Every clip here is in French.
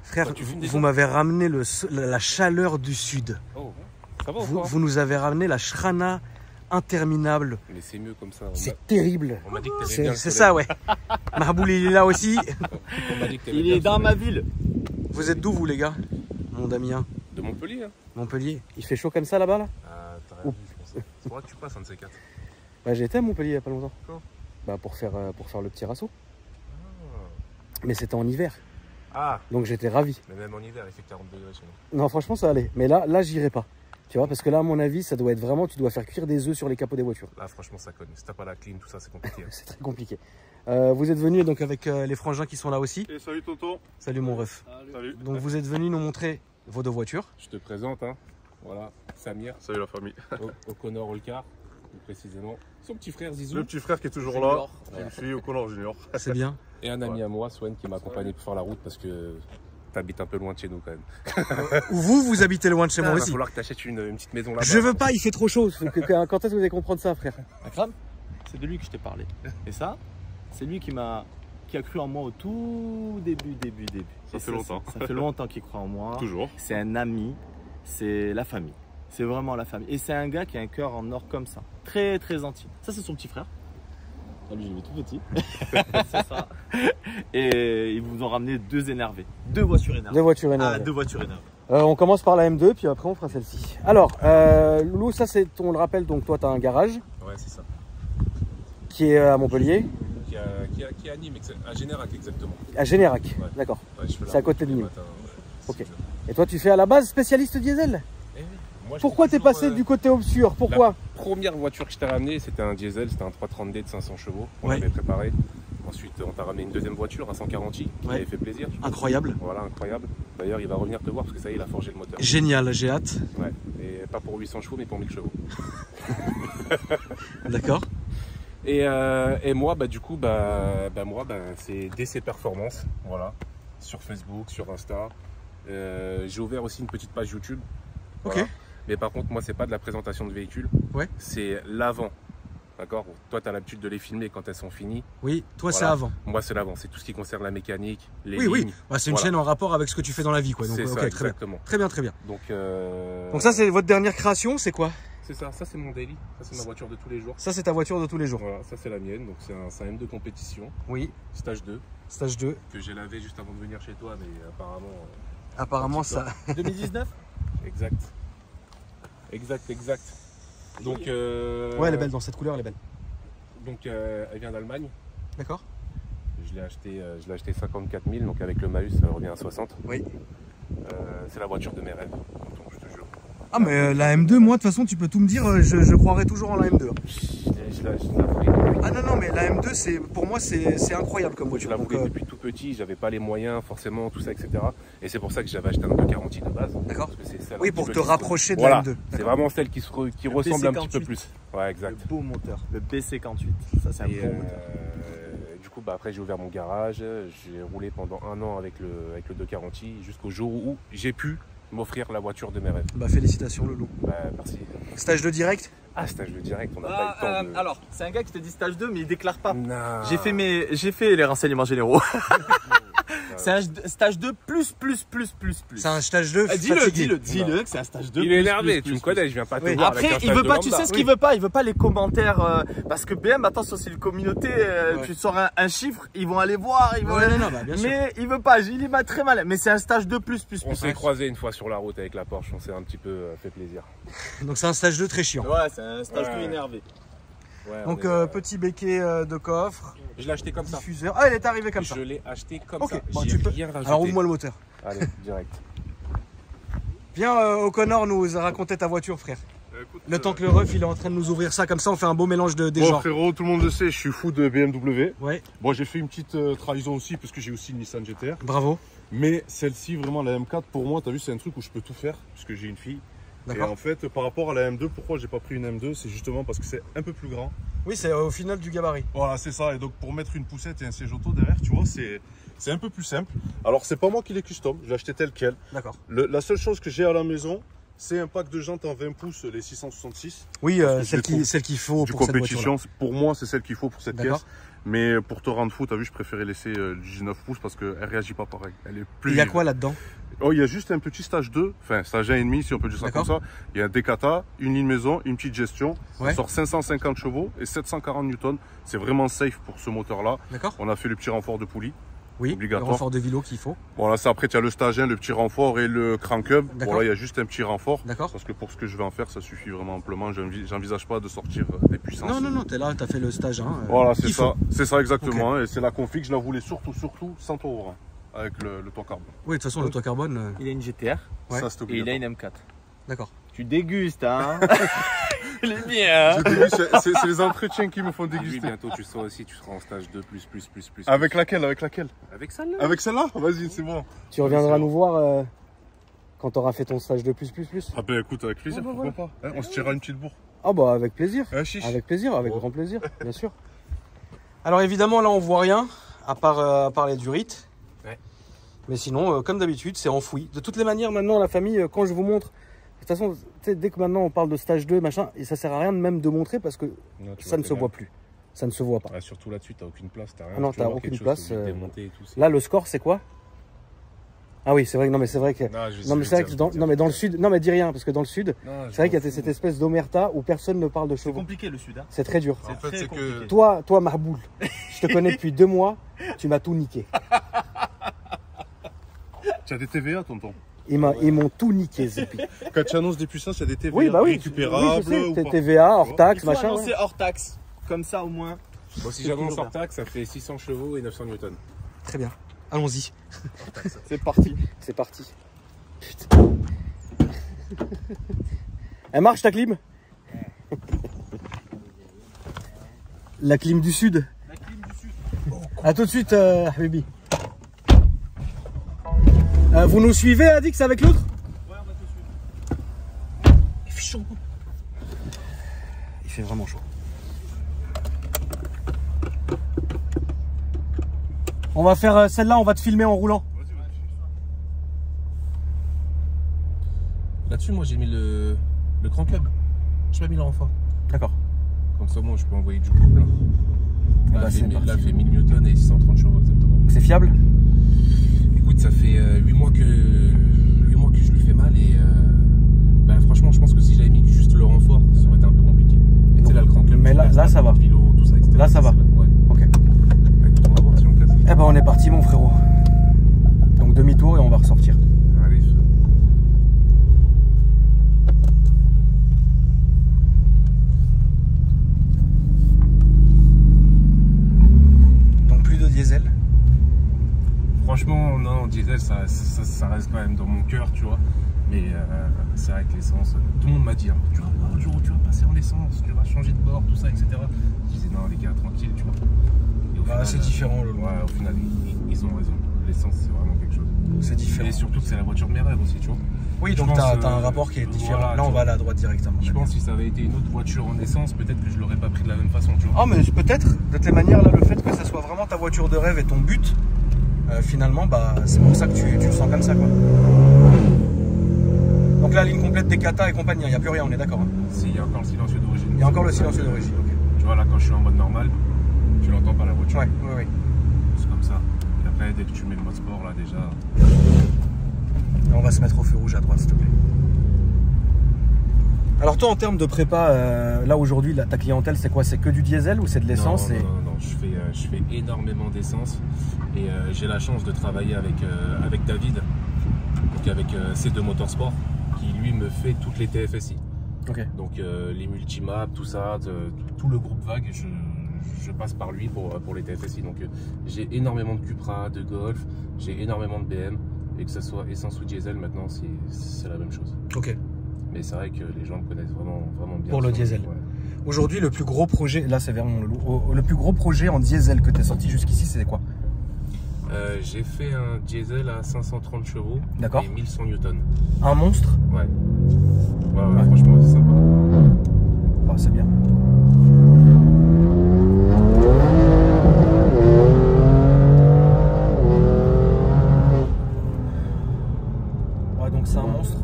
Frère, vous m'avez ramené la chaleur du sud. Oh, ça va vous nous avez ramené la shrana interminable. Mais c'est mieux comme ça. C'est terrible. On m'a dit que t'aimais bien. C'est ça, ouais. Mahaboul, il est là aussi. On m'a dit que il est dans ma ville. Vous êtes d'où, vous, les gars? Mon Damien. De Montpellier. Hein. Montpellier. Il fait chaud comme ça là-bas, là? Ah, t'as rien vu, je pense. C'est pour ça que tu passes un de ces quatre. Bah, j'ai été à Montpellier il y a pas longtemps. Quand? Bah, pour faire le petit rasso. Ah. Mais c'était en hiver. Ah. Donc j'étais ravi. Mais même en hiver, il fait 40 degrés chez nous. Non, franchement, ça allait. Mais là, j'irai pas. Tu vois, parce que là, à mon avis, ça doit être vraiment, tu dois faire cuire des œufs sur les capots des voitures. Là, franchement, ça cogne. Si t'as pas la clim, tout ça, c'est compliqué. Hein. C'est très compliqué. Vous êtes venus donc avec les frangins qui sont là aussi. Et salut tonton. Salut mon ref. Salut. Donc vous êtes venus nous montrer vos deux voitures. Je te présente, hein. Voilà, Samir. Salut la famille. O'Connor Olcar, plus précisément. Son petit frère Zizou. Le petit frère qui est toujours Junior. là. Une fille au Connor Junior. C'est bien. Et un ami à moi, Swen, qui m'a accompagné pour faire la route parce que t'habites un peu loin de chez nous quand même. Vous habitez loin de chez moi Il va aussi. falloir que t'achètes une petite maison là-bas. Je veux pas, il fait trop chaud. Quand est-ce que vous allez comprendre ça, frère? Akram, c'est de lui que je t'ai parlé. Et ça, c'est lui qui a cru en moi au tout début. Ça fait longtemps. Ça fait longtemps qu'il croit en moi. Toujours. C'est un ami, c'est la famille. C'est vraiment la famille. Et c'est un gars qui a un cœur en or comme ça. Très très intime. Ça, c'est son petit frère. Lui, je l'ai mis tout petit. C'est ça. Et ils vous ont ramené deux énervés. Deux voitures énervées. Deux voitures énervées. Ah, deux voitures énervées. On commence par la M2, puis après on fera celle-ci. Alors, Loulou, ça c'est, on le rappelle, donc toi tu as un garage Ouais, c'est ça. qui est à Montpellier, Qui anime à Générac exactement. à Générac. Ouais. D'accord. Ouais, je fais la C'est à côté route de tous les Nîmes. matins, ouais. Ok. C'est bien. Et toi tu fais à la base spécialiste diesel? Eh oui. Moi, je Pourquoi fais t'es toujours, passé du côté obscur? Pourquoi? La première voiture que je t'ai ramenée, c'était un diesel, c'était un 330D de 500 chevaux. On Ouais. l'avait préparé. Ensuite, on t'a ramené une deuxième voiture, un 140i, qui Ouais. avait fait plaisir. Incroyable. Voilà, incroyable. D'ailleurs, il va revenir te voir parce que ça y est, il a forgé le moteur. Génial, j'ai hâte. Ouais. Et pas pour 800 chevaux, mais pour 1000 chevaux. D'accord. Et moi, bah, du coup, c'est DC Performance. Voilà. Sur Facebook, sur Insta. J'ai ouvert aussi une petite page YouTube. Voilà. Ok. Mais par contre, moi, c'est pas de la présentation de véhicules. Ouais. C'est l'avant. D'accord. Toi, tu as l'habitude de les filmer quand elles sont finies. Oui, toi c'est Voilà. avant. Moi, c'est l'avant. C'est tout ce qui concerne la mécanique, les Oui, lignes. bah, c'est une Voilà. chaîne en rapport avec ce que tu fais dans la vie, quoi. Donc, C'est ok, ça, très bien. exactement. Très bien, très bien. Donc Donc ça c'est votre dernière création, c'est quoi? c'est ça. Ça, c'est mon daily. Ça, c'est ma voiture de tous les jours. Ça c'est ta voiture de tous les jours. Voilà, ça, c'est la mienne. Donc, c'est un M2 compétition, Oui, stage 2, stage 2. que j'ai lavé juste avant de venir chez toi, mais apparemment. Apparemment Un petit ça. 2019. Exact. Donc, Ouais, elle est belle dans cette couleur, elle est belle. Donc, elle vient d'Allemagne. D'accord. Je l'ai acheté 54 000, donc avec le malus, ça revient à 60. Oui. C'est la voiture de mes rêves, donc, je te jure. Ah mais la M2, moi de toute façon tu peux tout me dire, je croirais toujours en la M2. Je la ferai. Ah non, mais la M2 c'est pour moi c'est incroyable comme Je voiture. la Donc, voulais depuis tout petit, j'avais pas les moyens forcément, tout ça, etc. Et c'est pour ça que j'avais acheté un 240 de base. D'accord. Parce que c'est celle oui, un pour petit te peu qui- rapprocher de Voilà, la M2. c'est D'accord. vraiment celle qui ressemble un petit peu BC48. plus. Ouais, exact. Le beau moteur. Le B58. Ça, c'est un Et, bon moteur. du coup, après j'ai ouvert mon garage, j'ai roulé pendant un an avec le 240 jusqu'au jour où j'ai pu m'offrir la voiture de mes rêves. Bah félicitations Loulou. Bah, merci. Stage de direct? Ah, stage de direct, on n'a pas eu le temps de... Alors, c'est un gars qui te dit stage 2, mais il déclare pas. Non. J'ai fait les renseignements généraux. C'est un stage 2 plus. C'est un stage 2 Dis-le que c'est un stage 2. Il est énervé, tu me connais, je viens pas te Oui. voir avec Après, un il stage veut de pas, tu lambda. sais ce qu'il veut pas, il veut pas les commentaires, parce que BM, attention, c'est une communauté, Ouais. tu sors un chiffre, ils vont aller voir, ils vont Ouais, non, bah, bien sûr. mais il veut pas, il est très mal, mais c'est un stage 2 plus. On s'est croisé une fois sur la route avec la Porsche, on s'est un petit peu fait plaisir. Donc c'est un stage 2 très chiant. Ouais, c'est un stage 2 Ouais. énervé. Ouais, Donc on est- petit béquet de coffre, Je l'ai acheté comme ça. diffuseur. Ah, il est arrivé comme ça. Je l'ai acheté comme Ok, ça. bon, J'ai tu peux- rien rajouté. Alors ouvre-moi le moteur. Allez, direct. Viens O'Connor nous raconter ta voiture frère. Écoute, Le temps que le ref il est en train de nous ouvrir ça comme ça, on fait un beau mélange des Bon genres. frérot, tout le monde le sait, je suis fou de BMW. Ouais, Bon, j'ai fait une petite trahison aussi parce que j'ai aussi une Nissan GTR. bravo. Mais celle-ci, vraiment la M4, pour moi, t'as vu, c'est un truc où je peux tout faire puisque j'ai une fille. Et D'accord. en fait, par rapport à la M2, pourquoi j'ai pas pris une M2? C'est justement parce que c'est un peu plus grand. Oui, c'est au final du gabarit. Voilà, c'est ça. Et donc, pour mettre une poussette et un siège auto derrière, tu vois, c'est un peu plus simple. Alors, c'est pas moi qui l'ai custom, je l'ai acheté tel quel. D'accord. La seule chose que j'ai à la maison, c'est un pack de jantes en 20 pouces, les 666. Oui, Parce que je les trouve celle qu'il faut du pour cette voiture. compétition. Pour moi, c'est celle qu'il faut pour cette D'accord. pièce. Mais pour te rendre fou, t'as vu, je préférais laisser du 19 pouces parce qu'elle réagit pas pareil. Elle est plus Il y a vive. quoi là-dedans? Oh, il y a juste un petit stage 2, enfin stage 1,5 si on peut dire ça comme ça. Il y a un décata, une ligne maison, une petite gestion. Ouais. Ça sort 550 chevaux et 740 newtons. C'est vraiment safe pour ce moteur-là. D'accord. On a fait le petit renfort de poulie. Oui, Obligatoire. le renfort de vélo qu'il faut. Bon là, c'est après, tu as le stage 1, le petit renfort et le crank hub. D'accord. Bon là, il y a juste un petit renfort. D'accord. Parce que pour ce que je vais en faire, ça suffit vraiment amplement. J'envisage pas de sortir des puissances. Non, non, non, t'es là, t'as fait le stage 1. Voilà, c'est ça. C'est ça exactement. Et c'est la config, je la voulais surtout sans tour avec le toit carbone. Oui, de toute façon, le toit carbone. Il a une GTR Ouais. Ça, c'est et il obligatoire. a une M4. D'accord. Tu dégustes, hein. Il est bien. J'ai vu, c'est les entretiens qui me font Ah oui, déguster. bientôt tu seras aussi, tu seras en stage 2 plus. Avec laquelle? Avec laquelle? Avec celle-là. Avec celle-là? Vas-y, c'est bon. Tu reviendras nous voir quand t'auras fait ton stage de plus. Ah ben écoute, avec plaisir, Ouais, pourquoi pas. Hein, on se tirera une petite bourre. Ah bah avec plaisir. Chiche. Avec plaisir, avec Bon. grand plaisir, bien sûr. Alors évidemment là on voit rien à part les durites. Ouais. Mais sinon comme d'habitude c'est enfoui. De toutes les manières maintenant la famille quand je vous montre, de toute façon tu sais, dès que maintenant on parle de stage 2 machin et ça sert à rien de même de montrer parce que ça ne se voit plus. Ça ne se voit pas. Ah, surtout là-dessus, t'as aucune place, t'as rien. Ah non, Tu vas t'as voir aucune quelque chose, place, t'es obligé de démonter et tout, c'est- Là le score c'est quoi? Ah oui c'est vrai, non mais c'est vrai que... Non, je Non mais vais c'est vrai dire, que dans, je vais non mais dans le dire. sud, non mais dis rien parce que dans le sud, Non, je c'est vrai qu'il y m'en a fous. cette espèce d'omerta où personne ne parle de C'est chevaux. compliqué le sud, hein. C'est très dur. En fait, très c'est que. compliqué. Toi Marboul, je te connais depuis 2 mois, tu m'as tout niqué. Tu as des TVA, tonton. Ils m'ont tout niqué, Zepi. Quand tu annonces des puissances, il y a des TVA Oui, bah oui. récupérables Oui, je sais, ou t'es pas. TVA, hors Il taxe, faut machin. annoncer ouais. hors taxe. Comme ça au moins. Bon, si C'est j'annonce toujours hors taxe, ça fait 600 chevaux et 900 newtons. Très bien. Allons-y. C'est parti. C'est parti. Putain. Elle marche ta clim? La clim du sud. La clim du sud. A tout de suite, Habibi. Vous nous suivez, Adix, avec l'autre? Ouais, on va te suivre. Il fait chaud. Il fait vraiment chaud. On va faire celle-là, on va te filmer en roulant. Là-dessus, moi j'ai mis le crank hub. J'ai pas mis le renfort. D'accord. Comme ça, moi je peux envoyer du couple. Là, bah, là, c'est parti. là, fait 1000 newtons et 630 chevaux exactement. C'est fiable? Écoute, ça fait 8 mois que je lui fais mal et bah, franchement, je pense que si j'avais mis juste le renfort, ça aurait été un peu compliqué. Et tu sais, là, le crank hub, Mais tu là- casses là, la ça va. porte Vélo, tout ça, etc. Là, ça va. Ouais. Ok. Bah, écoute, on va voir si on casse. Eh ben on est parti mon frérot. Donc demi-tour et on va ressortir. Allez, feu. Donc plus de diesel. Franchement, non, diesel, ça reste quand même dans mon cœur, tu vois. Mais c'est vrai que l'essence, tout le monde m'a dit, hein, tu vas voir un jour où tu vas passer en essence, tu vas changer de bord, tout ça, etc. Je disais, non, les gars, tranquille, tu vois. Et au final, c'est différent, le Ouais, au final, ils ont raison. L'essence, c'est vraiment quelque chose. C'est différent. Et surtout que c'est la voiture de mes rêves aussi, tu vois. Oui, je donc pense, t'as un rapport qui est différent. voilà, Là on tu va vois. aller à droite directement. Je pense que si ça avait été une autre voiture en essence, peut-être que je l'aurais pas pris de la même façon, tu vois. Ah mais peut-être, de toutes les manières là, le fait que ça soit vraiment ta voiture de rêve et ton but, finalement bah c'est pour ça que tu le sens comme ça quoi. Donc là ligne complète des kata et compagnie, il n'y a plus rien, on est d'accord. Hein. Si, il y a encore le silencieux d'origine. Il y a encore le silencieux d'origine, ok. Tu vois, là, quand je suis en mode normal, tu l'entends pas la voiture. Ouais, ouais, ouais. C'est comme ça. Et après, dès que tu mets le mode sport, là, déjà. Là, on va se mettre au feu rouge à droite s'il te plaît. Alors toi en termes de prépa, là aujourd'hui ta clientèle c'est quoi? C'est que du diesel ou c'est de l'essence? Non, non, je fais énormément d'essence. Et j'ai la chance de travailler avec David, donc avec C2 Motorsport, qui lui me fait toutes les TFSI. Ok. Donc les multimaps, tout ça, tout le groupe Vague, je passe par lui pour les TFSI. Donc j'ai énormément de Cupra, de Golf, j'ai énormément de BM. Et que ça soit essence ou diesel, maintenant c'est la même chose. Ok. Mais c'est vrai que les gens me connaissent vraiment bien. Pour le diesel. Ouais. Aujourd'hui, le plus gros projet, là c'est vraiment le plus gros projet en diesel que tu as sorti jusqu'ici, c'est quoi? J'ai fait un diesel à 530 chevaux D'accord. et 1100 newtons. Un monstre? Ouais. Ouais, franchement, c'est sympa. Ah, c'est bien. Ouais, donc c'est un monstre.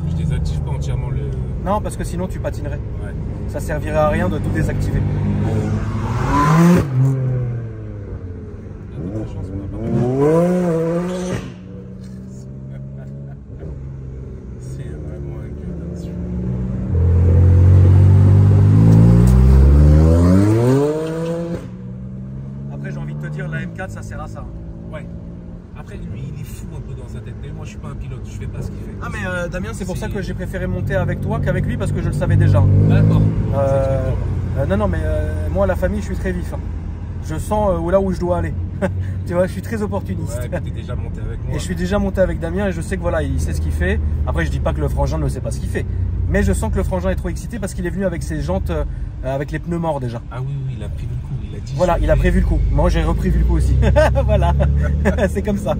Je désactive pas entièrement le. Non, parce que sinon tu patinerais. Ouais. Ça servirait à rien de tout désactiver. C'est vraiment un gueule là-dessus. Après, j'ai envie de te dire, la M4, ça sert à ça. Ouais. Après, lui, il est fou un peu dans sa tête. Mais moi, je suis pas un pilote, je fais pas ce qu'il fait. Ah, mais Damien, c'est pour ça que j'ai préféré monter avec toi qu'avec lui parce que je le savais déjà. D'accord. Non, mais moi, la famille, je suis très vif. Hein. Je sens là où je dois aller. Tu vois, je suis très opportuniste. Ouais, t'es déjà monté avec moi. Et je suis déjà monté avec Damien et je sais que voilà, il sait ce qu'il fait. Après, je dis pas que le frangin ne sait pas ce qu'il fait. Mais je sens que le frangin est trop excité parce qu'il est venu avec ses jantes, avec les pneus morts déjà. Ah oui, il a prévu le coup. Il a dit. Voilà, il a prévu le coup. Moi, j'ai reprévu le coup aussi. Voilà, c'est comme ça.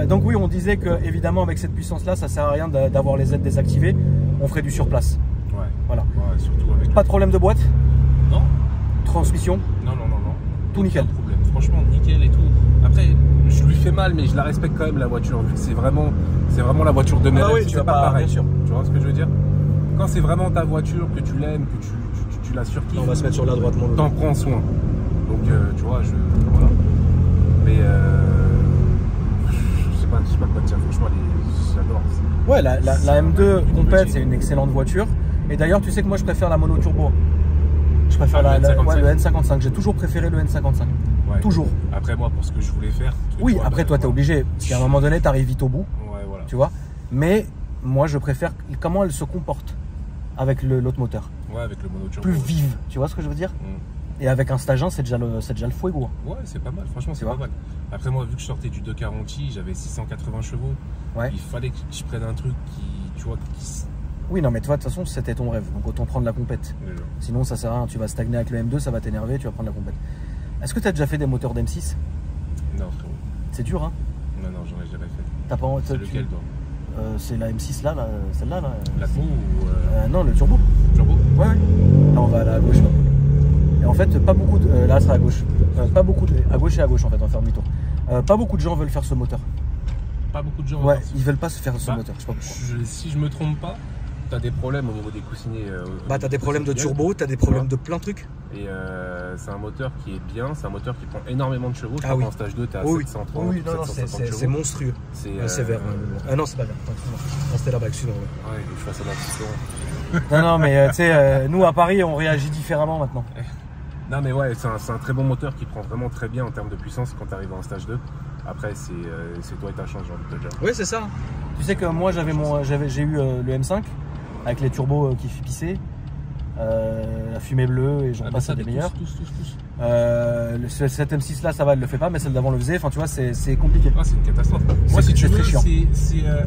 Donc oui, on disait que évidemment avec cette puissance-là, ça sert à rien d'avoir les aides désactivées. On ferait du surplace. Ouais. Voilà. Ouais, surtout avec. Pas de problème de boîte. Non. Transmission. Non. Tout nickel. Aucun problème. Franchement, nickel et tout. Après, je lui fais mal, mais je la respecte quand même la voiture, vu que c'est vraiment la voiture de mes rêves. oui, Si tu c'est vas pas pas, pareil. bien sûr. Tu vois ce que je veux dire? Quand c'est vraiment ta voiture, que tu l'aimes, que tu la surkiffes, On va se mettre sur la droite, mon loulou. t'en prends soin. Donc, tu vois, voilà. Mais je sais pas quoi te dire. Franchement, j'adore. Ouais, la M2 complète, c'est une excellente voiture. Et d'ailleurs, tu sais que moi, je préfère la mono turbo. Je préfère le N55. le N55. J'ai toujours préféré le N55. Ouais. Toujours. Après, moi, pour ce que je voulais faire. Oui, après, toi, t'es obligé. Parce qu'à un moment donné, t'arrives vite au bout. Ouais, voilà. Tu vois. Mais moi, je préfère comment elle se comporte avec l'autre moteur. Ouais, avec le mono turbo. Plus vive. Tu vois ce que je veux dire? Et avec un stage 1, c'est déjà le fuego. Ouais, c'est pas mal, franchement, c'est pas mal. Après, moi, vu que je sortais du 240i, j'avais 680 chevaux. Ouais. Il fallait que je prenne un truc qui, tu vois, Oui, non, mais toi, de toute façon, c'était ton rêve. Donc, autant prendre la compète. Déjà. Sinon, ça sert à rien. Tu vas stagner avec le M2, ça va t'énerver, tu vas prendre la compète. Est-ce que tu as déjà fait des moteurs d'M6? Non, frérot. C'est dur, hein? Non, j'en ai jamais fait. T'as pas C'est lequel, toi? C'est la M6 là, celle-là. Là. La Pau ou. Non, le turbo. Turbo? Ouais. Là, on va aller à gauche. Là. Et en fait, pas beaucoup de. Là, ça sera à gauche. Pas beaucoup de. À gauche et à gauche, en fait, on va faire demi-tour. Pas beaucoup de gens veulent faire ce moteur. Pas beaucoup de gens. Ouais, ils veulent pas se faire ce moteur. Je sais pas pourquoi. Si je me trompe pas, t'as des problèmes au niveau des coussinets. T'as des problèmes de turbo, t'as des problèmes de plein de trucs. Et c'est un moteur qui est bien, c'est un moteur qui prend énormément de chevaux. Je crois qu'en stage 2, t'es à 730. Oui, non, 750 chevaux. c'est monstrueux. C'est sévère. Non, c'est pas bien. C'était là-bas, excuse-moi. Ouais, je fasse un petit Non, mais tu sais, nous à Paris, on réagit différemment maintenant. Non, mais ouais, c'est un très bon moteur qui prend vraiment très bien en termes de puissance quand tu arrives en stage 2. Après, c'est toi et ta chance, j'ai envie de te dire. Oui, c'est ça. Tu sais que moi, j'ai eu le M5 avec les turbos qui pissaient, la fumée bleue et j'en passe des meilleurs. Cette M6 là, ça va, elle le fait pas, mais celle d'avant le faisait. Enfin, tu vois, c'est compliqué. Ah, c'est une catastrophe. Moi, si tu veux, ces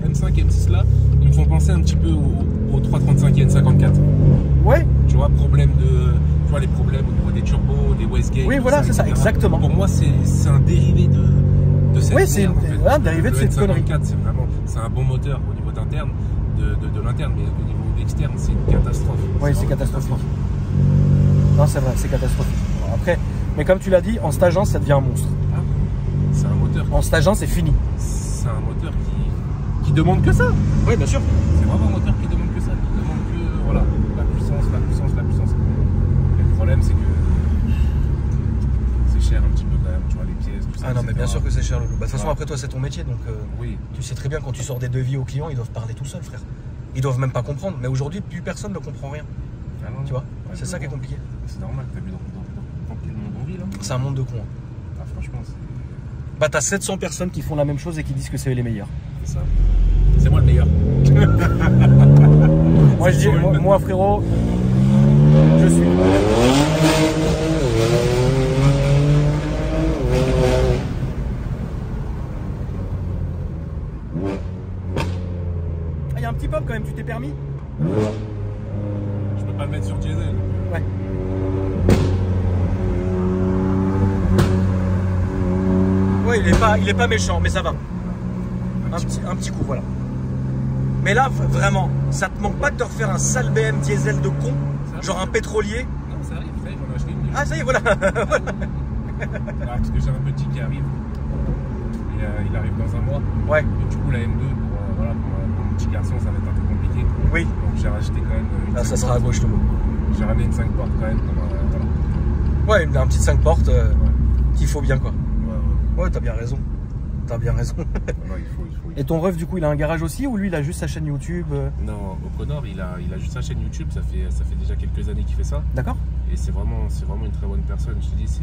M5 et M6 là, ils me font penser un petit peu au 335 et N54. Ouais. Tu vois, les problèmes au niveau des turbos, des wastegate. Oui, voilà, c'est ça, exactement. Pour moi, c'est un dérivé de cette. Oui, c'est un dérivé de cette connerie. C'est un bon moteur au niveau d'interne, de l'interne, mais au niveau externe, c'est une catastrophe. Oui, c'est catastrophique. Non, c'est vrai, c'est catastrophique. Après, mais comme tu l'as dit, en stage 1, ça devient un monstre. Ah, c'est un moteur. En stage 1, c'est fini. C'est un moteur qui demande que ça. Oui, bien sûr. C'est vraiment un moteur qui demande que ça, qui demande que voilà, la puissance. Mais le problème, c'est que c'est cher un petit peu quand même, tu vois, les pièces, tout ça. Ah non, mais bien sûr que c'est cher, Loulou. De toute façon, après toi, c'est ton métier, donc oui. Tu sais très bien quand tu sors des devis aux clients, ils doivent parler tout seuls, frère. Ils doivent même pas comprendre. Mais aujourd'hui, plus personne ne comprend rien. Ah non, tu vois, ouais, c'est ça qui est compliqué. C'est normal, t'as vu dans quel monde on vit là? C'est un monde de cons. Ah, franchement, c'est. Bah, t'as 700 personnes qui font la même chose et qui disent que c'est les meilleurs. C'est ça. C'est moi le meilleur. Moi, je dis, moi, frérot, je suis. Ah, il y a un petit pop quand même, tu t'es permis? Je peux pas le mettre sur diesel. Ouais. Ouais, il est pas méchant, mais ça va. Un petit coup, voilà. Mais là, vraiment, ça te manque pas de te refaire un sale BM diesel de con, genre un pétrolier? Non, ça arrive, ça y est, j'en ai acheté une. Ah, ça y est, voilà. Parce que j'ai un petit qui arrive. Et il arrive dans un mois. Ouais. Et du coup, la M2, pour mon petit garçon, ça va être un peu compliqué. Oui. Donc j'ai racheté quand même une. Là, ça sera à gauche, le mot. J'ai ramené une 5 portes quand même. Pour, voilà. Ouais, un petit 5 portes qu'il faut bien, quoi. Ouais. Ouais, t'as bien raison. T'as bien raison. Non, il faut. Et ton ref, du coup, il a un garage aussi ou lui, il a juste sa chaîne YouTube Non, O'Connor, il a juste sa chaîne YouTube. Ça fait déjà quelques années qu'il fait ça. D'accord. Et c'est vraiment une très bonne personne. Je te dis,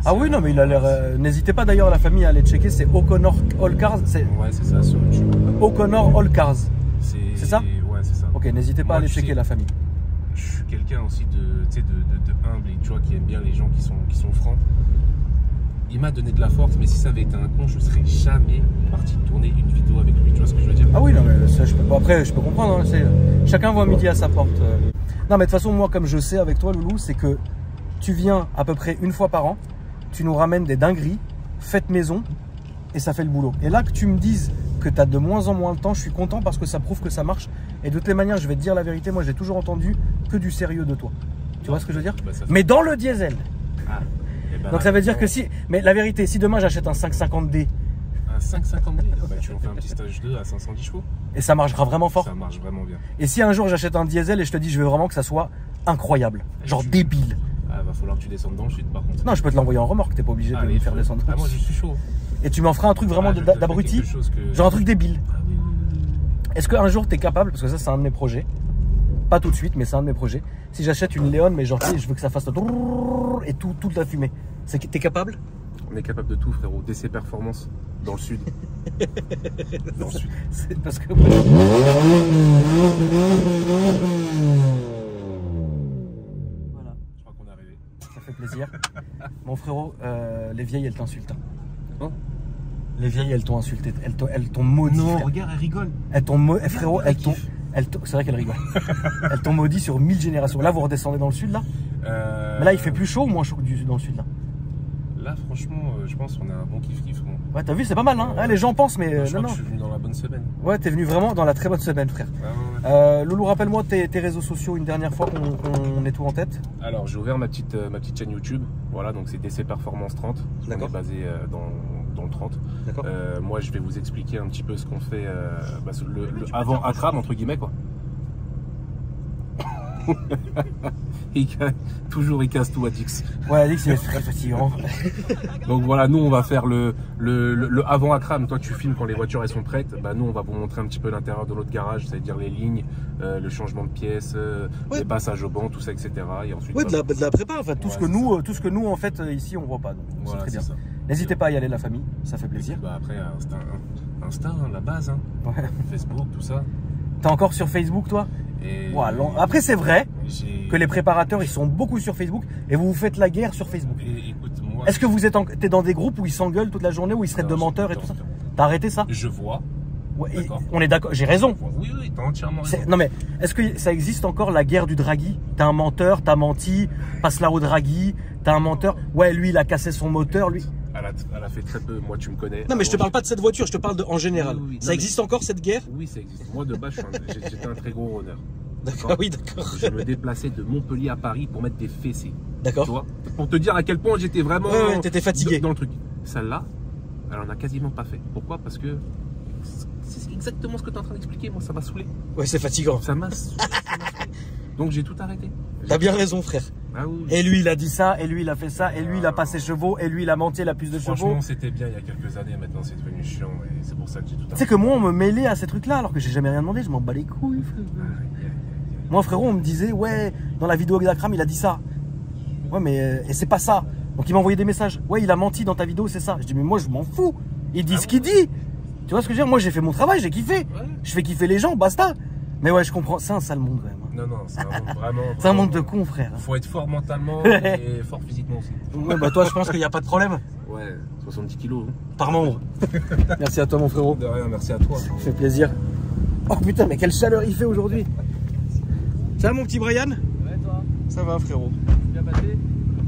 Ah oui, non, mais il a l'air. N'hésitez pas d'ailleurs, la famille, à aller checker. C'est O'Connor All Cars. Ouais, c'est ça, sur YouTube. O'Connor All Cars. C'est ça? Ouais, c'est ça. Ok, n'hésitez pas à aller checker la famille. Je suis quelqu'un aussi de humble et tu vois, qui aime bien les gens qui sont francs. Il m'a donné de la force, mais si ça avait été un con, je serais jamais parti tourner une vidéo avec lui. Tu vois ce que je veux dire? Ah oui, non, mais ça, après, je peux comprendre. Hein, chacun voit midi à sa porte. Non, mais de toute façon, moi, comme je sais avec toi, Loulou, c'est que tu viens à peu près une fois par an, tu nous ramènes des dingueries, faites maison, et ça fait le boulot. Et là, que tu me dises que tu as de moins en moins de temps, je suis content parce que ça prouve que ça marche. Et de toutes les manières, je vais te dire la vérité, moi, j'ai toujours entendu que du sérieux de toi. Tu vois ce que je veux dire? Mais dans le diesel. Ah. Donc ça veut dire que si... Mais la vérité, si demain j'achète un 550D... Un 550D, bah, tu en fais un petit stage 2 à 510 chevaux. Et ça marchera vraiment fort. Ça marche vraiment bien. Et si un jour j'achète un diesel et je te dis je veux vraiment que ça soit incroyable, genre débile. Ah, va falloir que tu descendes dans le sud par contre. Non, je peux te l'envoyer en remorque, t'es pas obligé de me faire descendre. Ah, moi je suis chaud. Et tu m'en feras un truc vraiment d'abruti, genre un truc débile. Ah oui. Est-ce qu'un jour t'es capable, parce que ça c'est un de mes projets, pas tout de suite mais c'est un de mes projets, si j'achète une Léon mais genre tu sais, je veux que ça fasse et toute la fumée, t'es capable? On est capable de tout frérot, DC Performance dans le sud. Dans le sud. C'est parce que... Voilà. Je crois qu'on est arrivé. Ça fait plaisir. Mon frérot, les vieilles elles t'insultent. Hein? Les vieilles elles t'ont insulté, elles t'ont maudit. Non, frère. regarde, elle rigole. Elles t'ont maudit, frérot, c'est vrai qu'elle rigole. Elles t'ont maudit sur 1000 générations. Là vous redescendez dans le sud là. Mais là il fait plus chaud ou moins chaud que dans le sud là? Là franchement je pense qu'on a un bon kiff-kiff. Ouais t'as vu c'est pas mal hein, les gens pensent mais je crois que je suis venu dans la bonne semaine. Ouais t'es venu vraiment dans la très bonne semaine frère. Loulou rappelle-moi tes réseaux sociaux une dernière fois qu'on ait tout en tête. Alors j'ai ouvert ma petite chaîne YouTube. Voilà donc c'est DC Performance 30. On est basé dans le 30. Moi je vais vous expliquer un petit peu ce qu'on fait le avant Akram entre guillemets quoi. Il casse tout Adix. Ouais Adix il est très fatigant. Donc voilà, nous on va faire le avant Akram. Toi tu filmes quand les voitures elles sont prêtes. Bah nous on va vous montrer un petit peu l'intérieur de notre garage, c'est-à-dire les lignes, le changement de pièces, les passages au banc, tout ça etc. Et ensuite de la prépa, enfin tout ce que nous en fait ici on voit pas. Donc voilà, c'est très bien. N'hésitez pas à y aller la famille, ça fait plaisir. Bah après Insta hein, la base hein. Ouais. Facebook tout ça. T'es encore sur Facebook toi? Voilà. Après c'est vrai que les préparateurs ils sont beaucoup sur Facebook et vous vous faites la guerre sur Facebook. Est-ce que vous t'es dans des groupes où ils s'engueulent toute la journée, où ils seraient de menteurs et tout ça? T'as arrêté ça? Je vois. Ouais, on est d'accord, j'ai raison. Oui, t'as entièrement raison. Non mais est-ce que ça existe encore la guerre du draghi? T'as un menteur, t'as menti, passe là au draghi, t'as un menteur. Ouais lui il a cassé son moteur, lui. Elle a fait très peu, moi tu me connais. Non mais je te parle pas de cette voiture, je te parle en général. Oui. Ça existe encore cette guerre? Oui ça existe. Moi de base j'étais un très gros runner. D'accord, oui d'accord. Je me déplaçais de Montpellier à Paris pour mettre des fessées. D'accord. Tu vois? Pour te dire à quel point j'étais vraiment t'étais fatigué dans le truc. Celle-là, elle en a quasiment pas fait. Pourquoi? Parce que c'est exactement ce que tu es en train d'expliquer, moi ça m'a saoulé. Ouais c'est fatigant. Ça m'a saoulé. Donc j'ai tout arrêté. T'as bien raison frère. Ah oui. Et lui il a dit ça, et lui il a fait ça, et lui il a pas ses chevaux, et lui il a menti, il a plus de chevaux. Franchement c'était bien il y a quelques années, maintenant c'est devenu chiant et c'est pour ça que j'ai tout arrêté. Tu sais que moi on me mêlait à ces trucs là alors que j'ai jamais rien demandé, je m'en bats les couilles frère. Moi frérot on me disait ouais dans la vidéo d'Akram il a dit ça. Ouais mais et c'est pas ça. Donc il m'a envoyé des messages. Ouais il a menti dans ta vidéo c'est ça. Je dis mais moi je m'en fous. Il dit ce qu'il dit. Tu vois ce que je veux dire? Moi j'ai fait mon travail, j'ai kiffé. Ouais. Je fais kiffer les gens, basta. Mais ouais je comprends, c'est un sale monde quand même. Non, c'est vraiment. C'est un monde de cons, frère. Faut être fort mentalement et fort physiquement aussi. Ouais, bah toi, je pense qu'il n'y a pas de problème. Ouais, 70 kilos. Hein. Par membre. Merci à toi, mon frérot. De rien, merci à toi. Ça fait plaisir. Oh putain, mais quelle chaleur il fait aujourd'hui. Ça va, mon petit Brian? Ouais, toi? Ça va, frérot. Bien passé?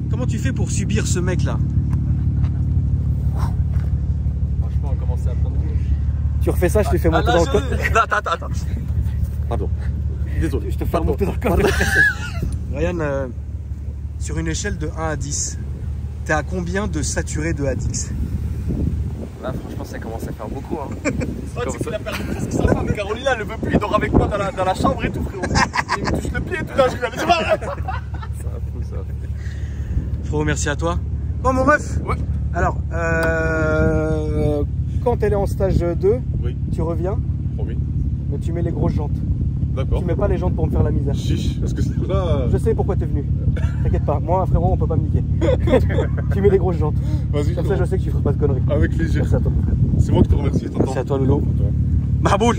Comment tu fais pour subir ce mec-là? Franchement, on commence à prendre gauche. Tu refais ça, je te fais monter dans le col. Attends. Pardon. Désolé. Je te fais monter dans le col. Ryan, sur une échelle de 1 à 10, t'es à combien de saturé de Adix? Là, franchement, ça commence à faire beaucoup. Hein. C'est qu'il a perdu presque sa femme. Carolina, elle ne veut plus. Il dort avec moi dans la chambre et tout, frérot. Il me touche le pied et tout. Là, je lui dis, arrête. C'est un fou, ça. Frérot, merci à toi. Bon, mon ref. Ouais. Alors, quand elle est en stage 2, Oui, tu reviens, promis. mais tu mets les grosses jantes. D'accord. Tu mets pas les jantes pour me faire la misère. Chiche, parce que c'est là. Je sais pourquoi t'es venu. T'inquiète pas, moi, frérot, on peut pas me niquer. Tu mets les grosses jantes. Vas-y, Comme ça, je sais que tu feras pas de conneries. avec plaisir. Merci à toi, mon frère. C'est moi qui te remercie. Merci à toi, Lolo. Maboul.